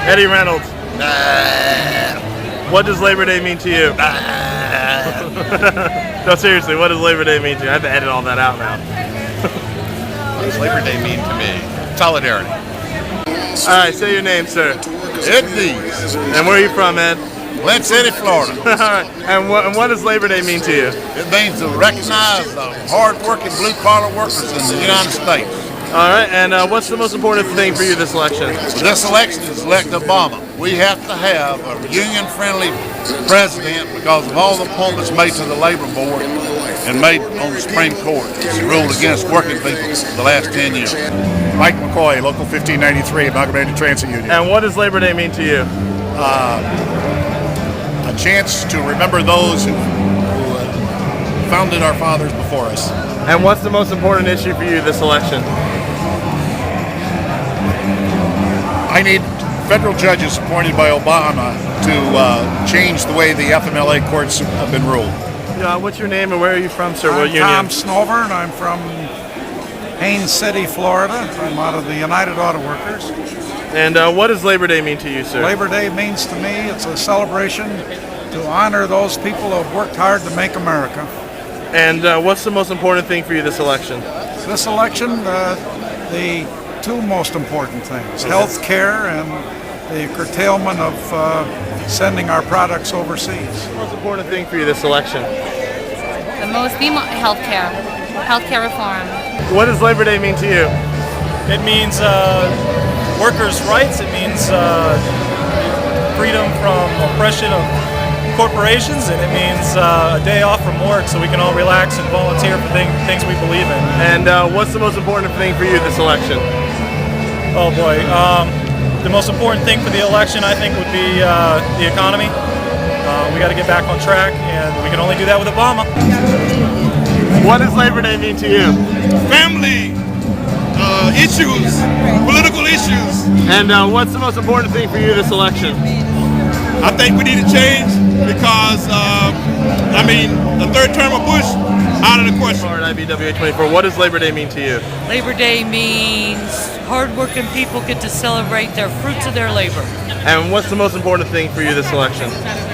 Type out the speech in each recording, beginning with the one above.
Eddie Reynolds. What does Labor Day mean to you? No, seriously, what does Labor Day mean to you? I have to edit all that out now. What does Labor Day mean to me? Solidarity. All right, say your name, sir. Ed Dees. And where are you from, Ed? Glen City, Florida. All right. And what does Labor Day mean to you? It means to recognize the hard-working blue-collar workers in the United States. All right, and what's the most important thing for you this election? This election is elect Obama. We have to have a union-friendly president because of all the appointments made to the Labor Board and made on the Supreme Court. It's ruled against working people the last 10 years. Mike McCoy, Local 1593, Amalgamated Transit Union. And what does Labor Day mean to you? A chance to remember those who founded our fathers before us. And what's the most important issue for you this election? I need federal judges appointed by Obama to change the way the FMLA courts have been ruled. What's your name and where are you from, sir? I'm Tom Snover, and I'm from Haines City, Florida. I'm out of the United Auto Workers. And what does Labor Day mean to you, sir? Labor Day means to me it's a celebration to honor those people who have worked hard to make America. And what's the most important thing for you this election? This election, the two most important things, health care and the curtailment of sending our products overseas. What's the most important thing for you this election? The most healthcare reform. What does Labor Day mean to you? It means workers' rights. It means freedom from oppression of corporations, and it means a day off from work so we can all relax and volunteer for things we believe in. And what's the most important thing for you this election? Oh boy, the most important thing for the election I think would be the economy. We got to get back on track, and we can only do that with Obama. What does Labor Day mean to you? Family issues, political issues. And what's the most important thing for you this election? I think we need to change because, the third term of Bush, out of the question. IBWA24, what does Labor Day mean to you? Labor Day means hardworking people get to celebrate their fruits of their labor. And what's the most important thing for you this election?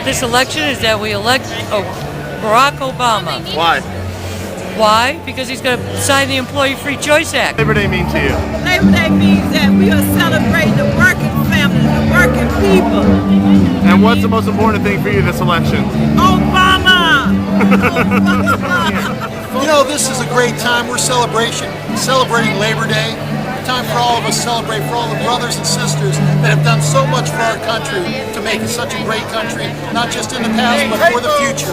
This election is that we elect Barack Obama. Why? Why? Because he's going to sign the Employee Free Choice Act. Labor Day mean to you? Labor Day means that we are celebrating the working family, the working people. And what's the most important thing for you this election? Obama! You know, this is a great time. We're celebrating Labor Day. Time for all of us to celebrate for all the brothers and sisters that have done so much for our country to make it such a great country, not just in the past, but for the future.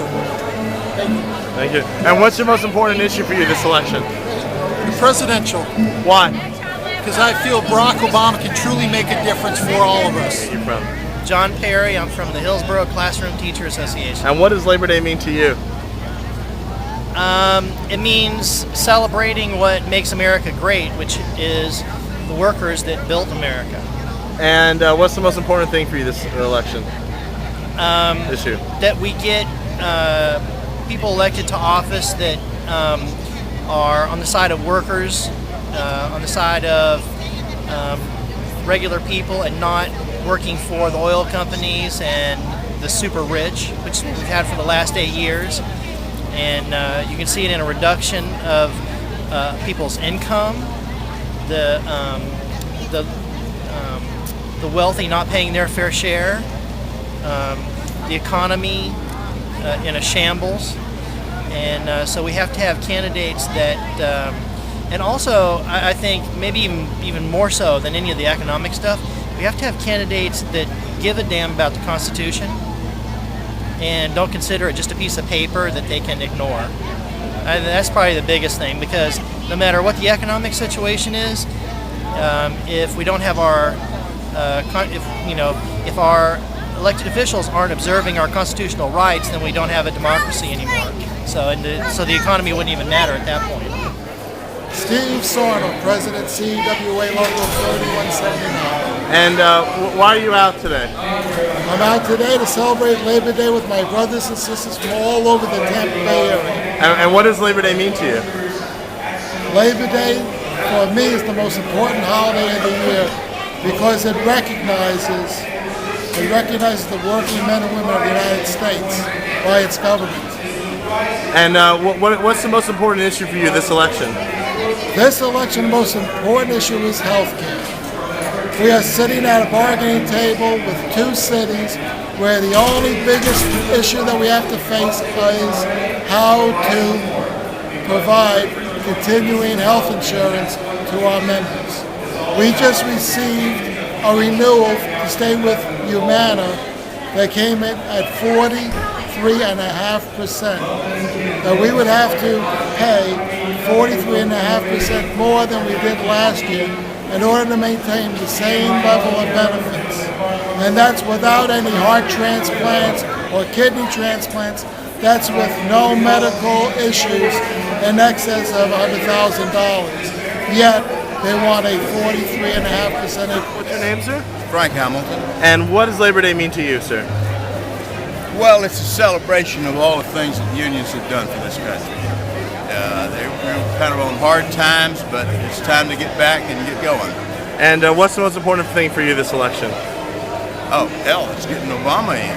Thank you. Thank you. And what's the most important issue for you this election? The presidential. Why? Because I feel Barack Obama can truly make a difference for all of us. Where are you from? John Perry. I'm from the Hillsborough Classroom Teacher Association. And what does Labor Day mean to you? It means celebrating what makes America great, which is the workers that built America. And what's the most important thing for you this election? Issue. That we get people elected to office that are on the side of workers, on the side of regular people, and not working for the oil companies and the super rich, which we've had for the last 8 years. And you can see it in a reduction of people's income, the wealthy not paying their fair share, the economy in a shambles. And so we have to have candidates that, and also I think maybe even more so than any of the economic stuff, we have to have candidates that give a damn about the Constitution and don't consider it just a piece of paper that they can ignore. And that's probably the biggest thing, because no matter what the economic situation is, if we don't have our, if our elected officials aren't observing our constitutional rights, then we don't have a democracy anymore. So the economy wouldn't even matter at that point. Steve Sorno, President, CWA Local 3179. And why are you out today? I'm out today to celebrate Labor Day with my brothers and sisters from all over the Tampa Bay area. And what does Labor Day mean to you? Labor Day, for me, is the most important holiday of the year because it recognizes the working men and women of the United States by its government. And what's the most important issue for you this election? This election, the most important issue is health care. We are sitting at a bargaining table with two cities where the only biggest issue that we have to face is how to provide continuing health insurance to our members. We just received a renewal to stay with Humana that came in at 43.5%. That we would have to pay 43.5% more than we did last year in order to maintain the same level of benefits. And that's without any heart transplants or kidney transplants. That's with no medical issues in excess of $100,000. Yet they want a 43.5%. What's your name, sir? Frank Hamilton. And what does Labor Day mean to you, sir? Well, it's a celebration of all the things that unions have done for this country. They're kind of on hard times, but it's time to get back and get going. And what's the most important thing for you this election? Oh, hell, it's getting Obama in.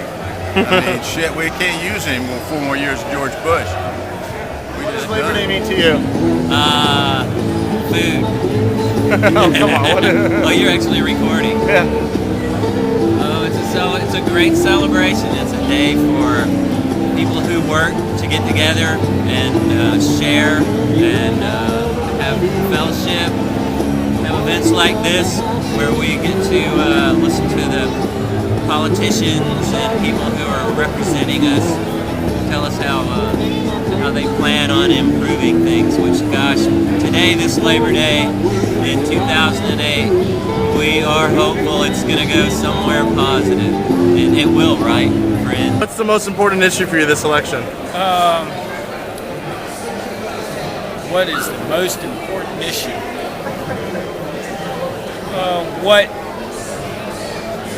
I mean, shit, we can't use him for 4 more years of George Bush. What does Labor Day mean to you? Food. Oh, come on. Oh, you're actually recording. Yeah. Oh, it's a great celebration. It's a day for people who work to get together and share and have fellowship, have events like this where we get to listen to the politicians and people who are representing us tell us how they plan on improving things, which, gosh, today, this Labor Day in 2008, we are hopeful it's going to go somewhere positive, and it will, right, friend? What's the most important issue for you this election? What is the most important issue? What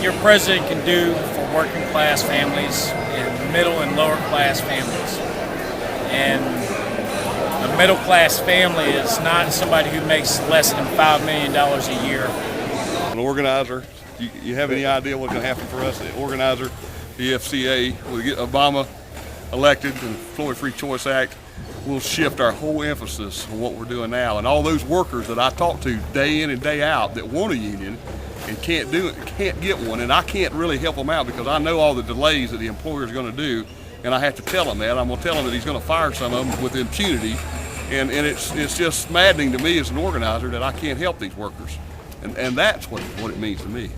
your president can do for working class families and middle and lower class families. And a middle class family is not somebody who makes less than $5 million a year. An organizer, you have any idea what's going to happen for us? The organizer, the FCA, will get Obama elected and the Employee Free Choice Act will shift our whole emphasis on what we're doing now. And all those workers that I talk to day in and day out that want a union and can't get one, and I can't really help them out because I know all the delays that the employer is going to do, and I have to tell them that. I'm going to tell them that he's going to fire some of them with impunity, and it's just maddening to me as an organizer that I can't help these workers, and that's what it means to me.